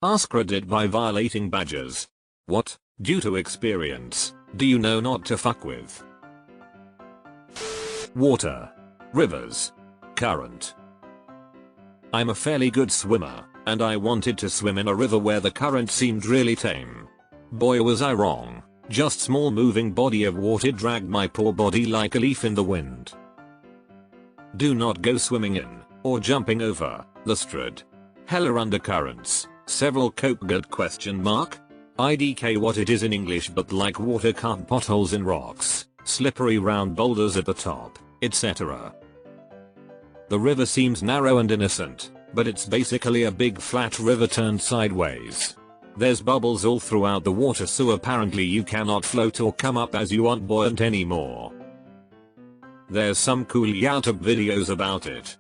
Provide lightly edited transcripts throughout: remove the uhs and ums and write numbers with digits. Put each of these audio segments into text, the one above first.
Ask Reddit by violating badges. What? Due to experience, do you know not to fuck with? Water. Rivers. Current. I'm a fairly good swimmer, and I wanted to swim in a river where the current seemed really tame. Boy was I wrong. Just small moving body of water dragged my poor body like a leaf in the wind. Do not go swimming in, or jumping over, the Strud. Hella undercurrents, several cope good ? IDK what it is in English, but like water can't potholes in rocks, slippery round boulders at the top, etc. The river seems narrow and innocent, but it's basically a big flat river turned sideways. There's bubbles all throughout the water, so apparently you cannot float or come up as you aren't buoyant anymore. There's some cool YouTube videos about it.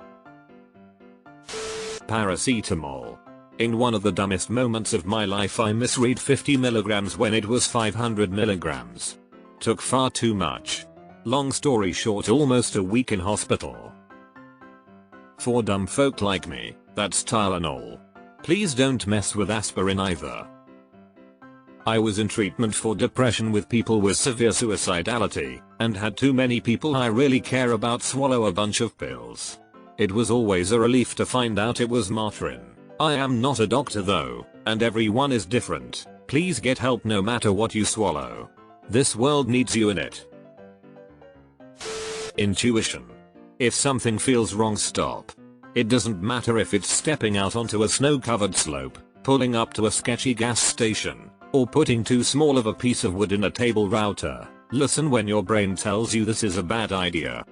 Paracetamol. In one of the dumbest moments of my life I misread 50 milligrams when it was 500 milligrams. Took far too much. Long story short, almost a week in hospital. For dumb folk like me, that's Tylenol. Please don't mess with aspirin either. I was in treatment for depression with people with severe suicidality, and had too many people I really care about swallow a bunch of pills. It was always a relief to find out it was Motrin. I am not a doctor though, and everyone is different. Please get help no matter what you swallow. This world needs you in it. Intuition. If something feels wrong, stop. It doesn't matter if it's stepping out onto a snow-covered slope, pulling up to a sketchy gas station, or putting too small of a piece of wood in a table router. Listen when your brain tells you this is a bad idea.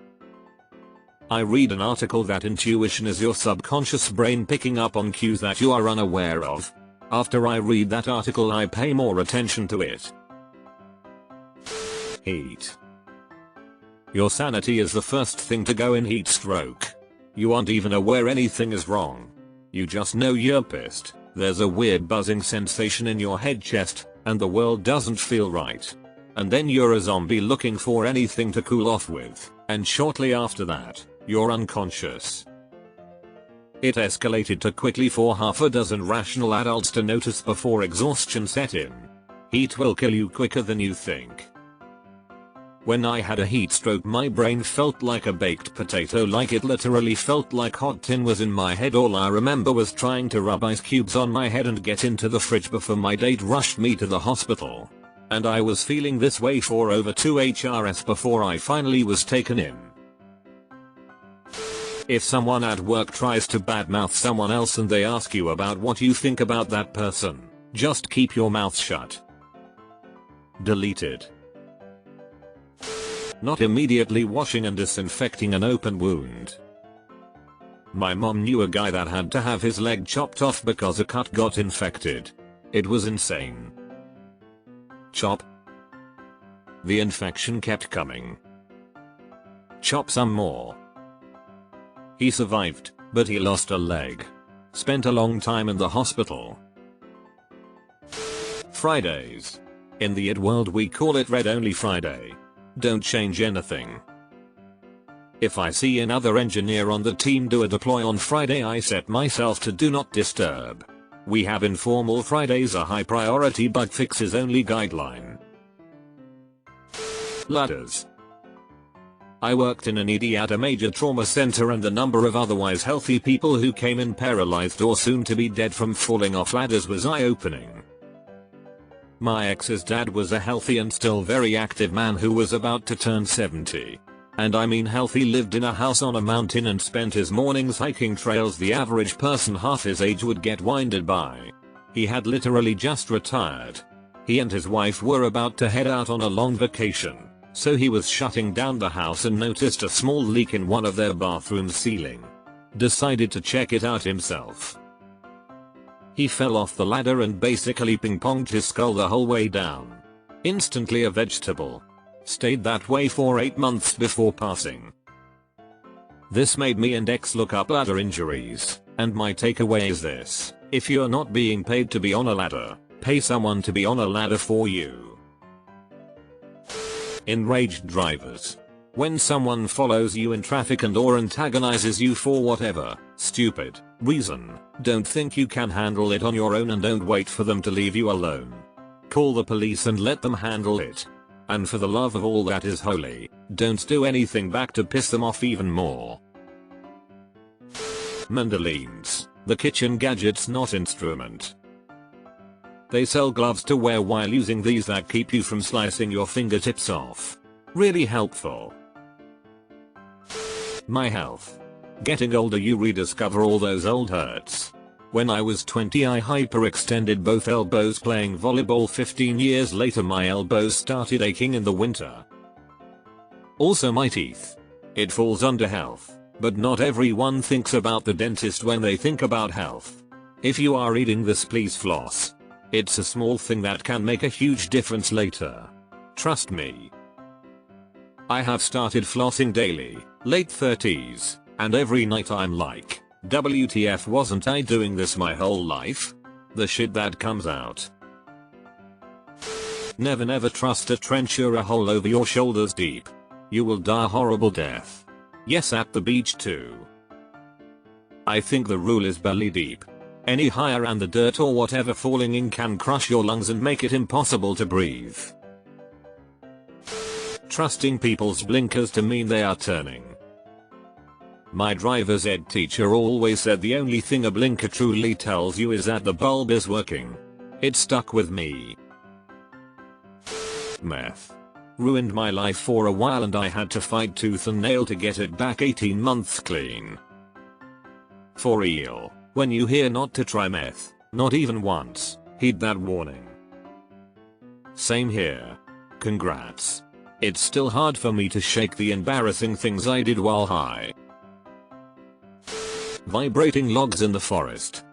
I read an article that intuition is your subconscious brain picking up on cues that you are unaware of. After I read that article I pay more attention to it. Heat. Your sanity is the first thing to go in heat stroke. You aren't even aware anything is wrong. You just know you're pissed. There's a weird buzzing sensation in your head chest, and the world doesn't feel right. And then you're a zombie looking for anything to cool off with, and shortly after that, you're unconscious. It escalated too quickly for half a dozen rational adults to notice before exhaustion set in. Heat will kill you quicker than you think. When I had a heat stroke, my brain felt like a baked potato, like it literally felt like hot tin was in my head. All I remember was trying to rub ice cubes on my head and get into the fridge before my date rushed me to the hospital. And I was feeling this way for over 2 HRS before I finally was taken in. If someone at work tries to badmouth someone else and they ask you about what you think about that person, just keep your mouth shut. Deleted. Not immediately washing and disinfecting an open wound. My mom knew a guy that had to have his leg chopped off because a cut got infected. It was insane. Chop. The infection kept coming. Chop some more. He survived, but he lost a leg. Spent a long time in the hospital. Fridays. In the id world we call it Red Only Friday. Don't change anything. If I see another engineer on the team do a deploy on Friday, I set myself to do not disturb. We have informal Fridays, a high priority bug fixes only guideline. Ladders. I worked in an ED at a major trauma center, and the number of otherwise healthy people who came in paralyzed or soon to be dead from falling off ladders was eye-opening. My ex's dad was a healthy and still very active man who was about to turn 70. And I mean healthy, lived in a house on a mountain and spent his mornings hiking trails the average person half his age would get winded by. He had literally just retired. He and his wife were about to head out on a long vacation, so he was shutting down the house and noticed a small leak in one of their bathroom ceiling. Decided to check it out himself. He fell off the ladder and basically ping-ponged his skull the whole way down. Instantly a vegetable. Stayed that way for 8 months before passing. This made me and ex look up ladder injuries, and my takeaway is this: if you're not being paid to be on a ladder, pay someone to be on a ladder for you. Enraged drivers. When someone follows you in traffic and or antagonizes you for whatever stupid Reason: don't think you can handle it on your own and don't wait for them to leave you alone. Call the police and let them handle it. And for the love of all that is holy, don't do anything back to piss them off even more. Mandolines, the kitchen gadgets not instrument. They sell gloves to wear while using these that keep you from slicing your fingertips off. Really helpful. My health. Getting older, you rediscover all those old hurts. When I was 20 I hyperextended both elbows playing volleyball. 15 years later my elbows started aching in the winter. Also my teeth. It falls under health, but not everyone thinks about the dentist when they think about health. If you are reading this, please floss. It's a small thing that can make a huge difference later. Trust me. I have started flossing daily, late 30s, and every night I'm like, WTF, wasn't I doing this my whole life? The shit that comes out. Never trust a trench or a hole over your shoulders deep. You will die a horrible death. Yes, at the beach too. I think the rule is belly deep. Any higher and the dirt or whatever falling in can crush your lungs and make it impossible to breathe. Trusting people's blinkers to mean they are turning. My driver's ed teacher always said the only thing a blinker truly tells you is that the bulb is working. It stuck with me. Meth. Ruined my life for a while and I had to fight tooth and nail to get it back 18 months clean. For real, when you hear not to try meth, not even once, heed that warning. Same here. Congrats. It's still hard for me to shake the embarrassing things I did while high. Vibrating logs in the forest.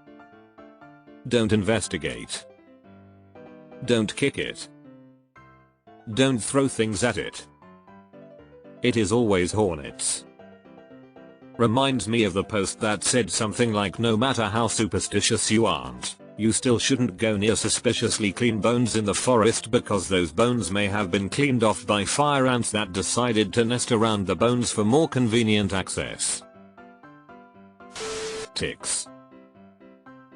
Don't investigate. Don't kick it. Don't throw things at it. It is always hornets. Reminds me of the post that said something like, no matter how superstitious you aren't, you still shouldn't go near suspiciously clean bones in the forest because those bones may have been cleaned off by fire ants that decided to nest around the bones for more convenient access. Ticks.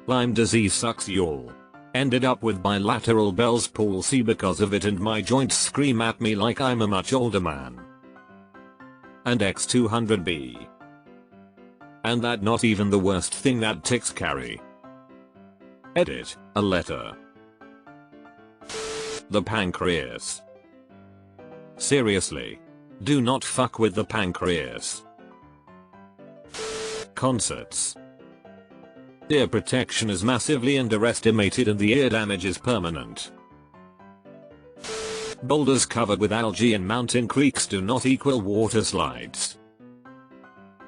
Lyme disease sucks, y'all. Ended up with bilateral Bell's palsy because of it and my joints scream at me like I'm a much older man. And X200B. And that not even the worst thing that ticks carry. Edit, a letter. The pancreas. Seriously. Do not fuck with the pancreas. Concerts. Ear protection is massively underestimated and the ear damage is permanent. Boulders covered with algae and mountain creeks do not equal water slides.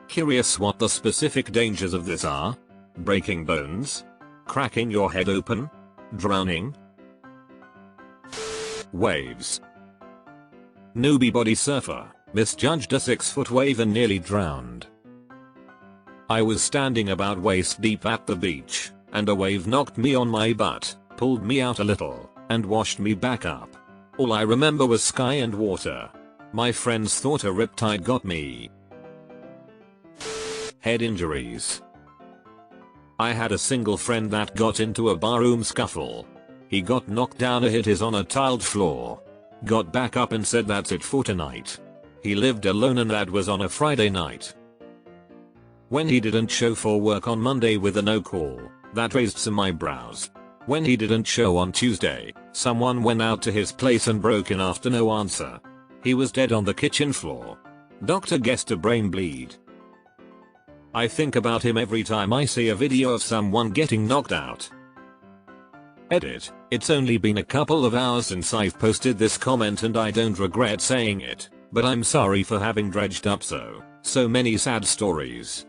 Curious what the specific dangers of this are? Breaking bones? Cracking your head open? Drowning? Waves. Newbie body surfer, misjudged a 6-foot wave and nearly drowned. I was standing about waist deep at the beach, and a wave knocked me on my butt, pulled me out a little, and washed me back up. All I remember was sky and water. My friends thought a riptide got me. Head injuries. I had a single friend that got into a barroom scuffle. He got knocked down and hit his on a tiled floor. Got back up and said that's it for tonight. He lived alone and that was on a Friday night. When he didn't show for work on Monday with a no call, that raised some eyebrows. When he didn't show on Tuesday, someone went out to his place and broke in after no answer. He was dead on the kitchen floor. Doctor guessed a brain bleed. I think about him every time I see a video of someone getting knocked out. Edit, it's only been a couple of hours since I've posted this comment and I don't regret saying it, but I'm sorry for having dredged up so many sad stories.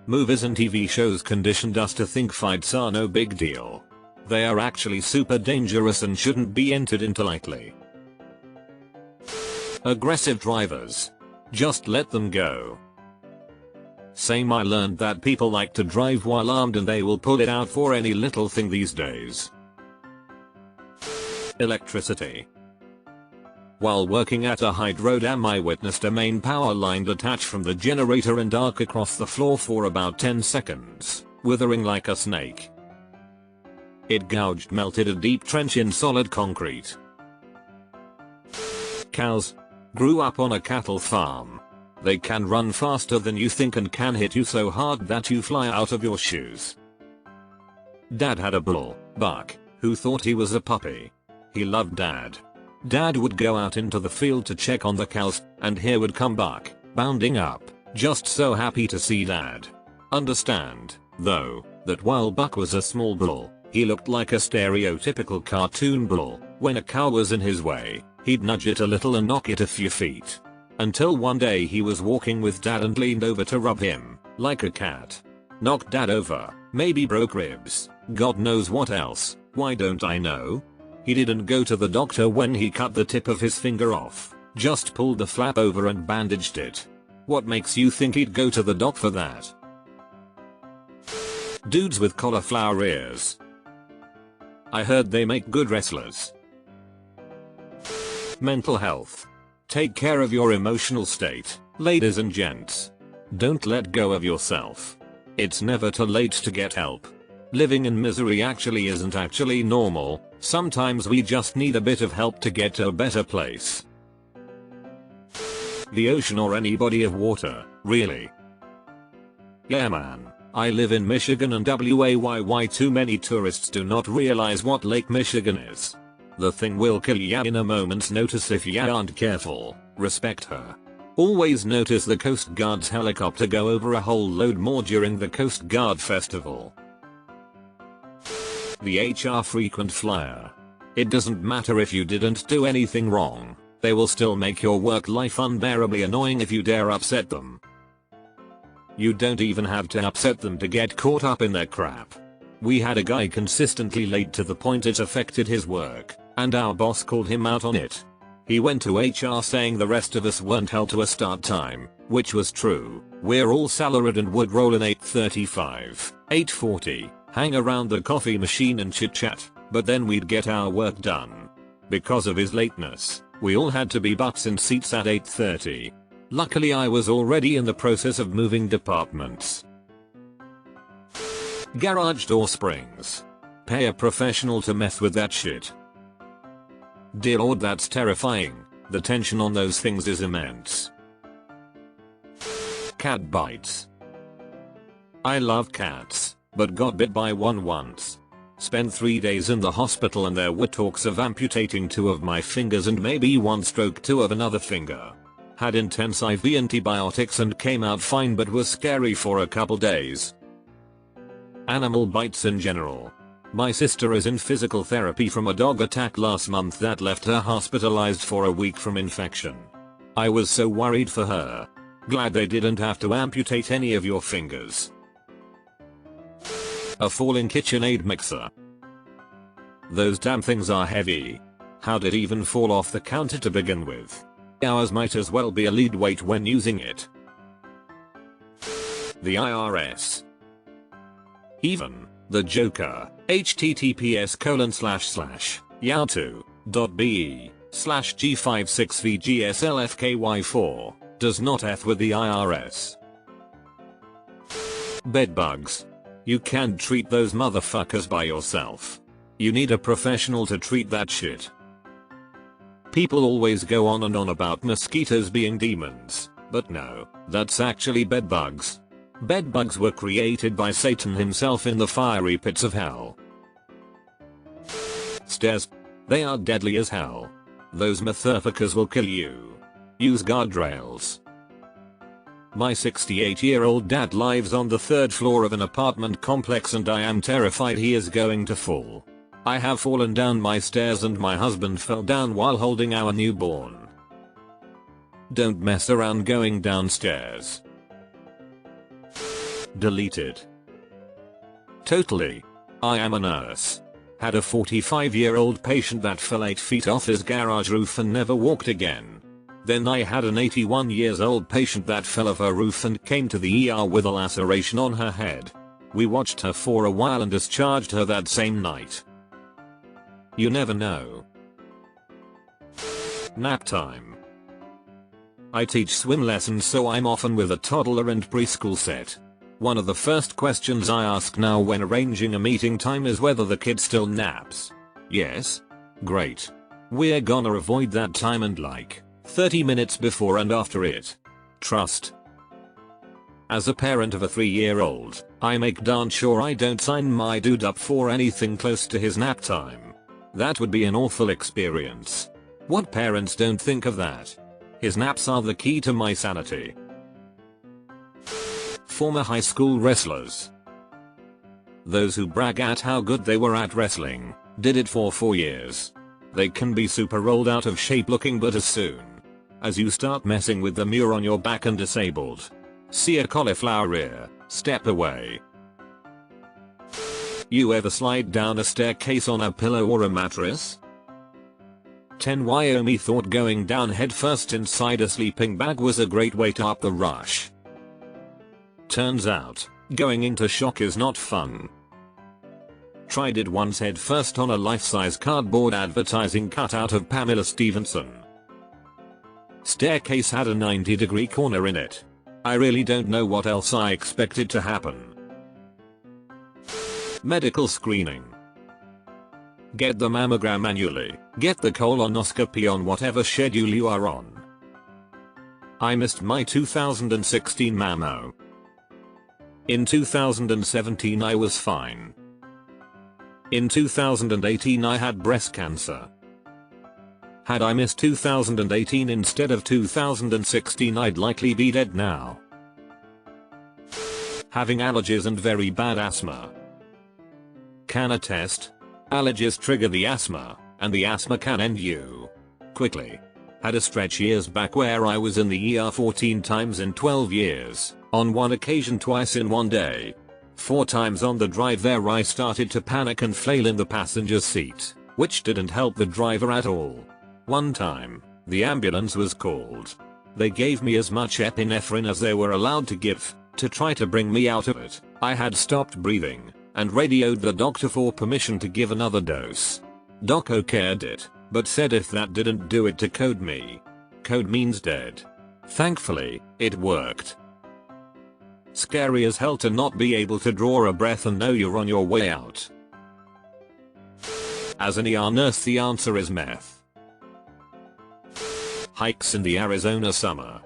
Movies and TV shows conditioned us to think fights are no big deal. They are actually super dangerous and shouldn't be entered into lightly. Aggressive drivers. Just let them go. Same, I learned that people like to drive while armed and they will pull it out for any little thing these days. Electricity. While working at a hydro dam, I witnessed a main power line detach from the generator and arc across the floor for about 10 seconds, withering like a snake. It gouged melted a deep trench in solid concrete. Cows. Grew up on a cattle farm. They can run faster than you think and can hit you so hard that you fly out of your shoes. Dad had a bull, Buck, who thought he was a puppy. He loved Dad. Dad would go out into the field to check on the cows, and here would come Buck, bounding up, just so happy to see Dad. Understand, though, that while Buck was a small bull, he looked like a stereotypical cartoon bull. When a cow was in his way, he'd nudge it a little and knock it a few feet. Until one day he was walking with Dad and leaned over to rub him, like a cat. Knocked Dad over, maybe broke ribs, God knows what else, why don't I know? He didn't go to the doctor when he cut the tip of his finger off, just pulled the flap over and bandaged it. What makes you think he'd go to the doc for that? Dudes with cauliflower ears. I heard they make good wrestlers. Mental health. Take care of your emotional state, ladies and gents. Don't let go of yourself. It's never too late to get help. Living in misery actually isn't actually normal. Sometimes we just need a bit of help to get to a better place. The ocean or any body of water, really. Yeah man, I live in Michigan and why too many tourists do not realize what Lake Michigan is. The thing will kill ya in a moment's notice if ya aren't careful. Respect her. Always notice the Coast Guard's helicopter go over a whole load more during the Coast Guard Festival. The HR frequent flyer. It doesn't matter if you didn't do anything wrong, they will still make your work life unbearably annoying if you dare upset them. You don't even have to upset them to get caught up in their crap. We had a guy consistently late to the point it affected his work, and our boss called him out on it. He went to HR saying the rest of us weren't held to a start time, which was true. We're all salaried and would roll in 8:35, 8:40, hang around the coffee machine and chit chat, but then we'd get our work done. Because of his lateness, we all had to be butts in seats at 8:30. Luckily I was already in the process of moving departments. Garage door springs. Pay a professional to mess with that shit. Dear Lord, that's terrifying. The tension on those things is immense. Cat bites. I love cats, but got bit by one once. Spent 3 days in the hospital and there were talks of amputating 2 of my fingers and maybe 1/2 of another finger. Had intense IV antibiotics and came out fine but was scary for a couple days. Animal bites in general. My sister is in physical therapy from a dog attack last month that left her hospitalized for a week from infection. I was so worried for her. Glad they didn't have to amputate any of your fingers. A falling KitchenAid mixer. Those damn things are heavy. How'd it even fall off the counter to begin with? Ours might as well be a lead weight when using it. The IRS. Even the Joker. https://yahoo.be/G56VGSLFKY4 does not F with the IRS. Bedbugs. You can't treat those motherfuckers by yourself. You need a professional to treat that shit. People always go on and on about mosquitoes being demons, but no, that's actually bedbugs. Bedbugs were created by Satan himself in the fiery pits of hell. Stairs. They are deadly as hell. Those motherfuckers will kill you. Use guardrails. My 68-year-old dad lives on the 3rd floor of an apartment complex and I am terrified he is going to fall. I have fallen down my stairs and my husband fell down while holding our newborn. Don't mess around going downstairs. Deleted. Totally. I am a nurse. Had a 45-year-old patient that fell 8 feet off his garage roof and never walked again. Then I had an 81-year-old patient that fell off her roof and came to the ER with a laceration on her head. We watched her for a while and discharged her that same night. You never know. Nap time. I teach swim lessons, so I'm often with a toddler and preschool set. One of the first questions I ask now when arranging a meeting time is whether the kid still naps. Yes? Great. We're gonna avoid that time and like 30 minutes before and after it. Trust. As a parent of a 3-year-old, I make darn sure I don't sign my dude up for anything close to his nap time. That would be an awful experience. What parents don't think of that? His naps are the key to my sanity. Former high school wrestlers. Those who brag at how good they were at wrestling, did it for 4 years. They can be super rolled out of shape looking, but as soon as you start messing with them you're on your back and disabled. See a cauliflower ear, step away. You ever slide down a staircase on a pillow or a mattress? 10 Wyoming thought going down headfirst inside a sleeping bag was a great way to up the rush. Turns out, going into shock is not fun. Tried it once headfirst on a life-size cardboard advertising cutout of Pamela Stevenson. Staircase had a 90-degree corner in it. I really don't know what else I expected to happen. Medical screening. Get the mammogram annually. Get the colonoscopy on whatever schedule you are on. I missed my 2016 mammo. In 2017 I was fine. In 2018 I had breast cancer. Had I missed 2018 instead of 2016 I'd likely be dead now. Having allergies and very bad asthma. Can attest. Allergies trigger the asthma, and the asthma can end you quickly. Had a stretch years back where I was in the ER 14 times in 12 years, on one occasion twice in one day. 4 times on the drive there I started to panic and flail in the passenger seat, which didn't help the driver at all. One time, the ambulance was called. They gave me as much epinephrine as they were allowed to give, to try to bring me out of it. I had stopped breathing, and radioed the doctor for permission to give another dose. Doc okayed it, but said if that didn't do it to code me. Code means dead. Thankfully, it worked. Scary as hell to not be able to draw a breath and know you're on your way out. As an ER nurse the answer is meth. Hikes in the Arizona summer.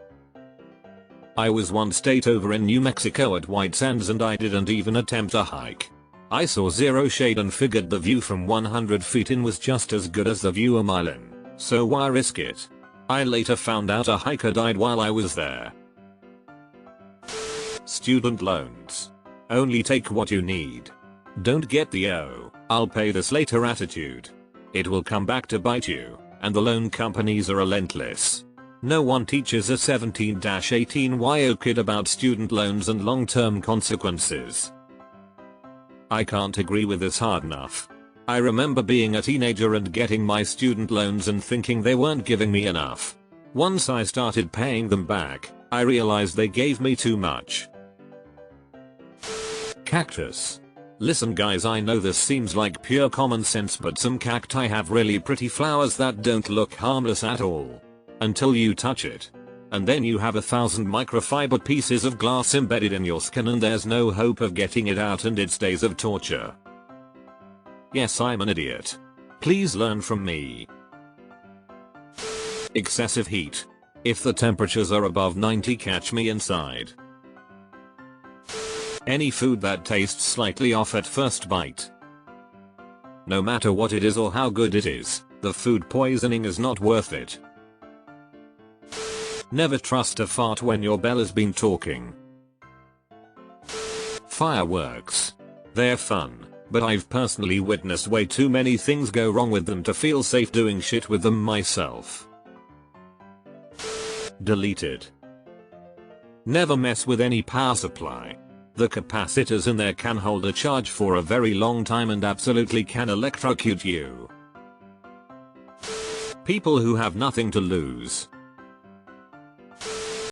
I was one state over in New Mexico at White Sands and I didn't even attempt a hike. I saw zero shade and figured the view from 100 feet in was just as good as the view a mile in, so why risk it? I later found out a hiker died while I was there. Student loans. Only take what you need. Don't get the "oh, I'll pay this later" attitude. It will come back to bite you, and the loan companies are relentless. No one teaches a 17-18-year-old kid about student loans and long-term consequences. I can't agree with this hard enough. I remember being a teenager and getting my student loans and thinking they weren't giving me enough. Once I started paying them back, I realized they gave me too much. Cactus. Listen guys, I know this seems like pure common sense, but some cacti have really pretty flowers that don't look harmless at all. Until you touch it. And then you have 1,000 microfiber pieces of glass embedded in your skin and there's no hope of getting it out and it's days of torture. Yes, I'm an idiot. Please learn from me. Excessive heat. If the temperatures are above 90, catch me inside. Any food that tastes slightly off at first bite. No matter what it is or how good it is, the food poisoning is not worth it. Never trust a fart when your belly's been talking. Fireworks. They're fun, but I've personally witnessed way too many things go wrong with them to feel safe doing shit with them myself. Deleted. Never mess with any power supply. The capacitors in there can hold a charge for a very long time and absolutely can electrocute you. People who have nothing to lose.